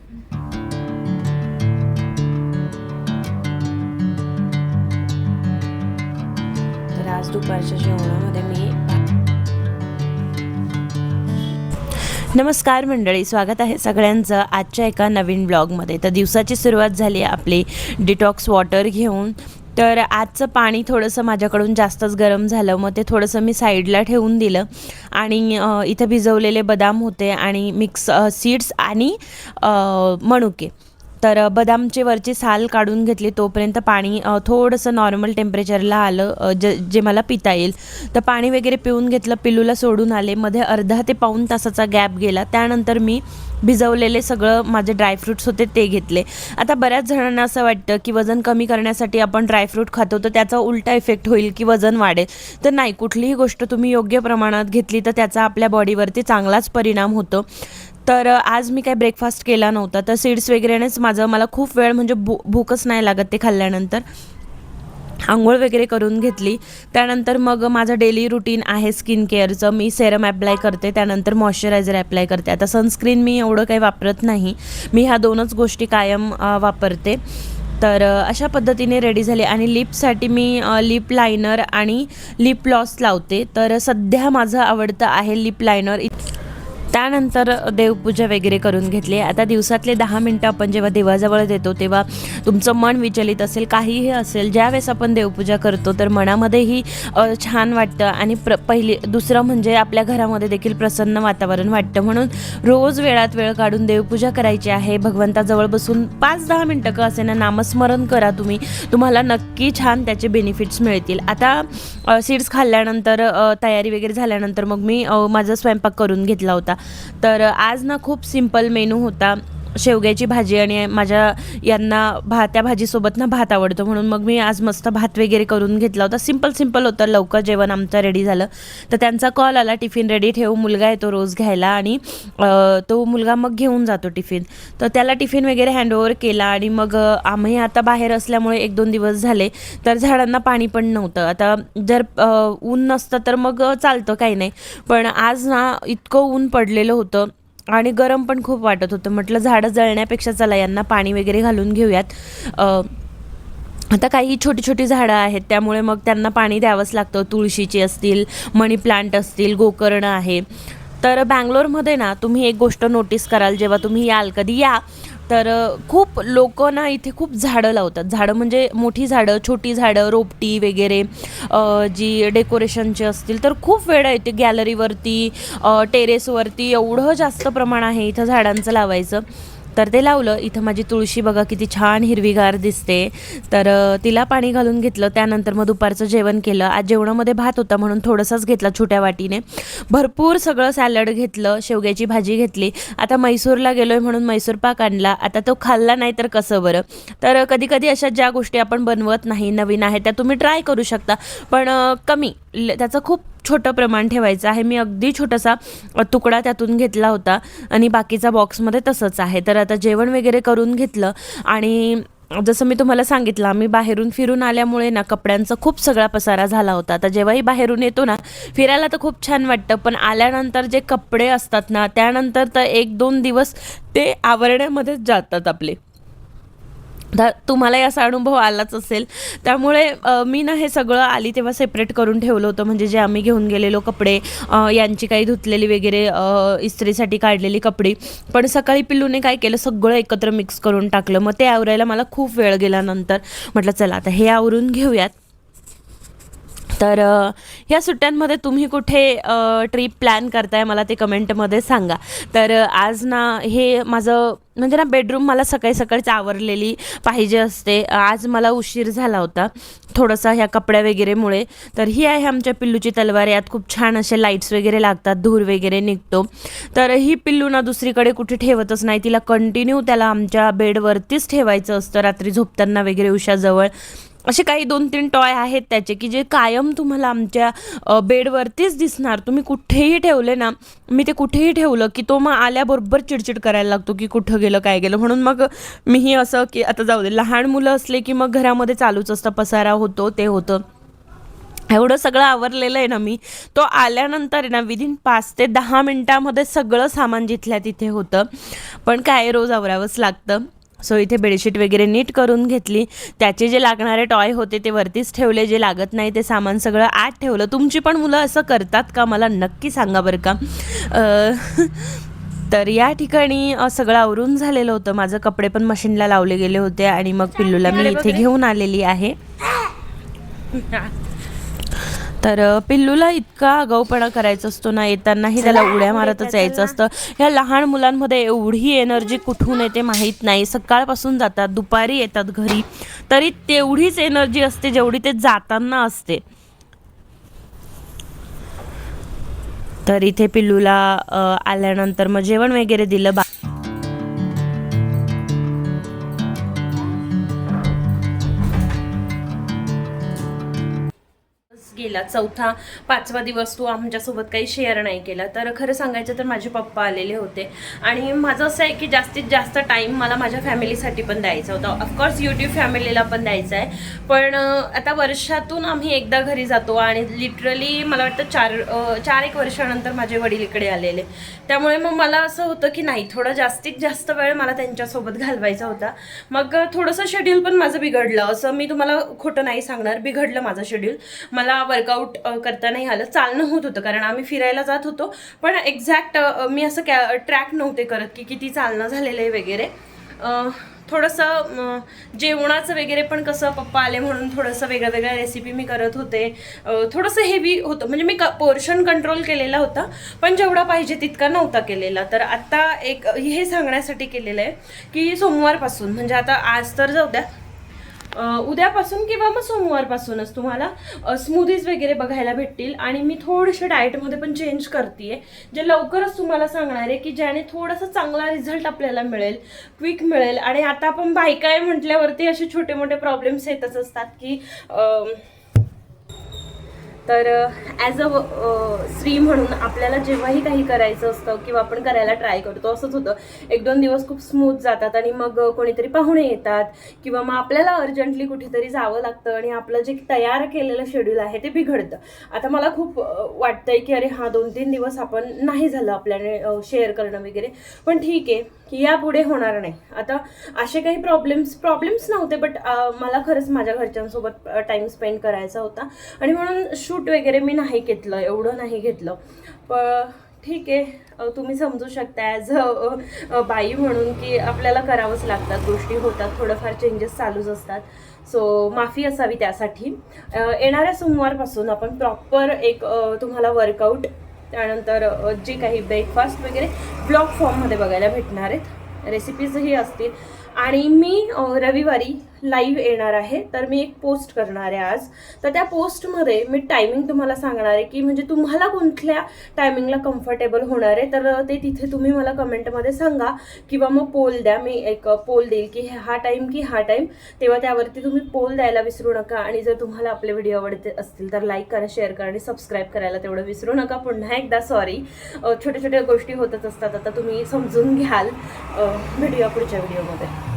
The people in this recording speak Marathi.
तर आज दुपारच्या जेवणामध्ये मी नमस्कार मंडळी, स्वागत आहे सगळ्यांचं आजच्या एका नवीन ब्लॉगमध्ये। तर दिवसाची सुरुवात झाली आपली डिटॉक्स वॉटर घेऊन। तर आजचं पाणी थोडंसं माझ्याकडून जास्तच गरम झालं, मग ते थोडंसं मी साईडला ठेवून दिलं आणि इथं भिजवलेले बदाम होते आणि मिक्स सीड्स आणि मनुके। तर बदामची वरची साल काढून घेतली, तोपर्यंत पाणी थोडंसं नॉर्मल टेम्परेचरला आलं जे मला पिता येईल। तर पाणी वगैरे पिऊन घेतलं, पिल्लूला सोडून आले। मध्ये अर्धा ते पाऊण तासाचा गॅप गेला, त्यानंतर मी भिजवलेले सगळं माझे ड्रायफ्रूट्स होते ते घेतले। आता बऱ्याच जणांना असं वाटतं की वजन कमी करण्यासाठी आपण ड्रायफ्रूट खातो तर त्याचा उलटा इफेक्ट होईल की वजन वाढेल। तर नाही, कुठलीही गोष्ट तुम्ही योग्य प्रमाणात घेतली तर त्याचा आपल्या बॉडीवरती चांगलाच परिणाम होतो। तर आज मी काय ब्रेकफास्ट केला नव्हता, तर सीड्स वगैरेनेच मला खूप वेळ म्हणजे भूकच नाही लागत ते खाल्ल्यानंतर। आंघोळ वगैरे करून घेतली, त्यानंतर मग माझं डेली रुटीन आहे स्किन केअरचं। मी सेरम ॲप्लाय करते, त्यानंतर मॉइश्चरायझर ॲप्लाय करते। आता सनस्क्रीन मी एवढं काही वापरत नाही, मी ह्या दोनच गोष्टी कायम वापरते। तर अशा पद्धतीने रेडी झाले आणि लिपसाठी मी लिप लायनर आणि लिप ग्लॉस लावते। तर सध्या माझं आवडतं आहे लिप लायनर। त्यानंतर देवपूजा वगैरे करून घेतली। आता दिवसातले 10 मिनटं आपण जेव्हा देवाजवळ देतो तेव्हा तुमचं मन विचलित असेल, काहीही असेल, ज्यावेळेस आपण देवपूजा करतो तर मनामध्येही छान वाटतं आणि दुसरं म्हणजे आपल्या घरामध्ये देखील प्रसन्न वातावरण वाटतं। म्हणून रोज वेळात वेळ काढून देवपूजा करायची आहे। भगवंताजवळ बसून 5-10 मिनटं का असेना नामस्मरण करा तुम्हाला नक्की छान त्याचे बेनिफिट्स मिळतील। आता सीड्स खाल्ल्यानंतर तयारी वगैरे झाल्यानंतर मग मी माझा स्वयंपाक करून घेतला होता। तर आज ना खूप सिंपल मेनू होता, शेवग्याची भाजी आणि माझ्या यांना त्या भाजीसोबत ना भात आवडतो, म्हणून मग मी आज मस्त भात वगैरे करून घेतला होता। सिंपल होतं, लवकर जेवण आमचं रेडी झालं। तर त्यांचा कॉल आला, टिफिन रेडी ठेव, मुलगा येतो रोज घ्यायला आणि तो मुलगा मग घेऊन जातो टिफिन। तर त्याला टिफिन वगैरे हँडओव्हर केला आणि मग आम्ही आता बाहेर असल्यामुळे 1-2 दिवस झाले तर झाडांना पाणी पण नव्हतं। आता जर ऊन नसतं तर मग चालतं, काही नाही, पण आज ना इतकं ऊन पडलेलं होतं आणि गरम पण खूप वाटत होतं। म्हटलं झाडं जळण्यापेक्षा चला यांना पाणी वगैरे घालून घेऊयात। आता काही छोटी झाडं आहेत त्यामुळे मग त्यांना पाणी द्यावंच लागतं। तुळशीची असतील, मनी प्लांट असतील, गोकर्ण आहे। तर बँगलोरमध्ये ना तुम्ही एक गोष्ट नोटीस कराल, जेव्हा तुम्ही याल, कधी या, तर खूप लोक ना इथे खूप झाडं लावतात। झाडं म्हणजे मोठी झाडं, छोटी झाडं, रोपटी वगैरे जी डेकोरेशनची असतील, तर खूप वेळ इथे गॅलरीवरती, टेरेसवरती एवढं जास्त प्रमाण आहे इथं झाडांचं लावायचं। तर ते लावलं। इथं माझी तुळशी बघा किती छान हिरवीगार दिसते, तर तिला पाणी घालून घेतलं। त्यानंतर मग दुपारचं जेवण केलं। आज जेवणामध्ये भात होता म्हणून थोडंसंच घेतला छोट्या वाटीने, भरपूर सगळं सॅलड घेतलं, शेवग्याची भाजी घेतली। आता मैसूरला गेलोय म्हणून मैसूर पाक आणला, आता तो खाल्ला नाही तर कसं बरं। तर कधी अशा ज्या गोष्टी आपण बनवत नाही, नवीन आहे, त्या तुम्ही ट्राय करू शकता, पण कमी, त्याचं खूप छोटं प्रमाण ठेवायचं आहे। मी अगदी छोटासा तुकडा त्यातून घेतला होता आणि बाकीचा बॉक्समध्ये तसंच आहे। तर आता जेवण वगैरे करून घेतलं आणि जसं मी तुम्हाला सांगितलं, आम्ही बाहेरून फिरून आल्यामुळे ना कपड्यांचा खूप सगळा पसारा झाला होता। आता जेव्हाही बाहेरून येतो ना फिरायला तर खूप छान वाटतं, पण आल्यानंतर जे कपडे असतात ना त्यानंतर तर 1-2 दिवस ते आवरण्यामध्येच जातात आपले। तर तुम्हाला याचा अनुभव आलाच असेल, त्यामुळे मी ना हे सगळं आली तेव्हा सेपरेट करून ठेवलं होतं। म्हणजे जे आम्ही घेऊन गेलेलो कपडे, यांची काही धुतलेली वगैरे इस्त्रीसाठी काढलेली कपडे, पण सकाळी पिल्लूने काय केलं, सगळं एकत्र मिक्स करून टाकलं। मग ते आवरायला मला खूप वेळ गेला। नंतर म्हटलं चला आता हे आवरून घेऊयात। तर ह्या सुट्ट्यांमध्ये तुम्ही कुठे ट्रिप प्लॅन करताय मला ते कमेंटमध्ये सांगा। तर आज ना हे माझं म्हणजे ना बेडरूम मला सकाळीच आवरलेली पाहिजे असते। आज मला उशीर झाला होता थोडासा ह्या कपड्या वगैरेमुळे। तर ही आहे आमच्या पिल्लूची तलवार, यात खूप छान असे लाईट्स वगैरे लागतात, धूर वगैरे निघतो। तर ही पिल्लू ना दुसरीकडे कुठे ठेवतच नाही, तिला कंटिन्यू त्याला आमच्या बेडवरतीच ठेवायचं असतं, रात्री झोपताना वगैरे उशाजवळ। असे काही 2-3 टॉय आहेत त्याचे की जे कायम तुम्हाला आमच्या बेडवरतीच दिसणार। तुम्ही कुठेही ठेवले ना, मी ते कुठेही ठेवलं की तो मग आल्याबरोबर चिडचिड करायला लागतो की कुठं गेलं, काय गेलं। म्हणून मग मीही असं की आता जाऊ दे, लहान मुलं असले की मग घरामध्ये चालूच असतं, पसारा होतो, ते होतं। एवढं सगळं आवरलेलं आहे ना मी, तो आल्यानंतर आहे ना विदिन 5 ते 10 मिनटामध्ये सगळं सामान जिथल्या तिथे होतं. पण काय रोज आवरावंच लागतं. सो इथे बेडशीट वगैरे नीट करून घेतली. त्याचे जे लागणारे टॉय होते ते वरतीच ठेवले, जे लागत नाही ते सामान सगळं आत ठेवलं. तुमची पण मुलं असं करतात का? मला नक्की सांगा बरं का. तर या ठिकाणी सगळं आवरून झालेलं होतं माझं. कपडे पण मशीनला लावले गेले होते आणि मग पिल्लूला मी इथे घेऊन आलेली आहे. तर पिल्लूला इतका आगाऊपणा करायचा असतो ना, येतानाही त्याला उड्या मारतच यायचं असतं. ह्या लहान मुलांमध्ये एवढी एनर्जी कुठून येते माहीत नाही. सकाळपासून जातात, दुपारी येतात घरी, तरी तेवढीच एनर्जी असते जेवढी ते जाताना असते. तर इथे पिल्लूला आल्यानंतर मग जेवण वगैरे दिलं. गेला 4था 5वा दिवस तू आमच्यासोबत काही शेअर नाही केला. तर खरं सांगायचं तर माझे पप्पा आलेले होते आणि माझं असं आहे की जास्तीत जास्त टाईम मला माझ्या फॅमिलीसाठी पण द्यायचा होता. ऑफकोर्स यूट्यूब फॅमिलीला पण द्यायचा आहे, पण आता वर्षातून आम्ही एकदा घरी जातो आणि लिटरली मला वाटतं 4-1 वर्षानंतर माझे वडील इकडे आलेले. त्यामुळे मग मला असं होतं की नाही, थोडं जास्तीत जास्त वेळ मला त्यांच्यासोबत घालवायचा होता. मग थोडंसं शेड्यूल पण माझं बिघडलं, असं मी तुम्हाला खोटं नाही सांगणार. बिघडलं माझं शेड्यूल. मला वर्कआउट करता नाही आलं. चालणं होत होतं कारण आम्ही फिरायला जात होतो, पण एक्झॅक्ट मी असं ट्रॅक नव्हते करत की किती चालणं झालेलं आहे वगैरे. थोडंसं जेवणाचं वगैरे पण कसं पप्पा आले म्हणून थोडंसं वेगळ्या रेसिपी मी करत होते. थोडंसं हेवी होतं, म्हणजे मी पोर्शन कंट्रोल केलेला होता, पण जेवढा पाहिजे तितका नव्हता केलेला. तर आत्ता एक हे सांगण्यासाठी केलेलं आहे की सोमवारपासून, म्हणजे आता आज तर जाऊ द्या, उद्यापासून किंवा मग सोमवारपासूनच तुम्हाला स्मूदीज वगैरे बघायला भेटतील. आणि मी थोडेसे डाएटमध्ये पण चेंज करते, जे लवकरच तुम्हाला सांगणार आहे की ज्याने थोडासा चांगला रिझल्ट आपल्याला मिळेल, क्विक मिळेल. आणि आता आपण बायका आहे म्हटल्यावरती असे छोटे मोठे प्रॉब्लेम्स येतच असतात की तर ॲज अ स्त्री म्हणून आपल्याला जेव्हाही काही करायचं असतं किंवा आपण करायला ट्राय करतो, असंच होतं. 1-2 दिवस खूप स्मूथ जातात आणि मग कोणीतरी पाहुणे येतात किंवा मग आपल्याला अर्जंटली कुठेतरी जावं लागतं आणि आपलं जे तयार केलेलं शेड्यूल आहे ते बिघडतं. आता मला खूप वाटतंय की अरे हा 2-3 दिवस आपण नाही झालं आपल्याने शेअर करणं वगैरे, पण ठीक आहे की यापुढे होणार नाही. आता असे काही प्रॉब्लेम्स नव्हते, बट मला खरंच माझ्या घरच्यांसोबत टाईम स्पेंड करायचा होता आणि म्हणून शूट वगैरे मी नाही घेतलं, एवढं नाही घेतलं. पण ठीक आहे, तुम्ही समजू शकता ॲज अ बाई म्हणून की आपल्याला करावंच लागतात, गोष्टी होतात, थोडंफार चेंजेस चालूच असतात. सो माफी असावी त्यासाठी. येणाऱ्या सोमवारपासून आपण प्रॉपर एक तुम्हाला वर्कआउट, त्यानंतर जे काही ब्रेकफास्ट वगैरे ब्लॉग फॉर्ममध्ये बघायला भेटणार आहेत. रेसिपीजही असतील आणि मी रविवारी लाईव्ह येणार आहे. तर मी एक पोस्ट करणार आहे आज. तर त्या पोस्टमध्ये मी टायमिंग तुम्हाला सांगणार आहे की म्हणजे तुम्हाला कोणत्या टायमिंगला कम्फर्टेबल होणार आहे. तर ते तिथे तुम्ही मला कमेंटमध्ये सांगा किंवा मग पोल द्या. मी एक पोल देईल की हा टाईम की हा टाईम, तेव्हा त्यावरती तुम्ही पोल द्यायला विसरू नका. आणि जर तुम्हाला आपले व्हिडिओ आवडते असतील तर लाईक करा, शेअर करा आणि सबस्क्राईब करायला तेवढं विसरू नका. पुन्हा एकदा सॉरी, छोट्या छोट्या गोष्टी होतच असतात. आता तुम्ही समजून घ्याल. भेटूया पुढच्या व्हिडिओमध्ये.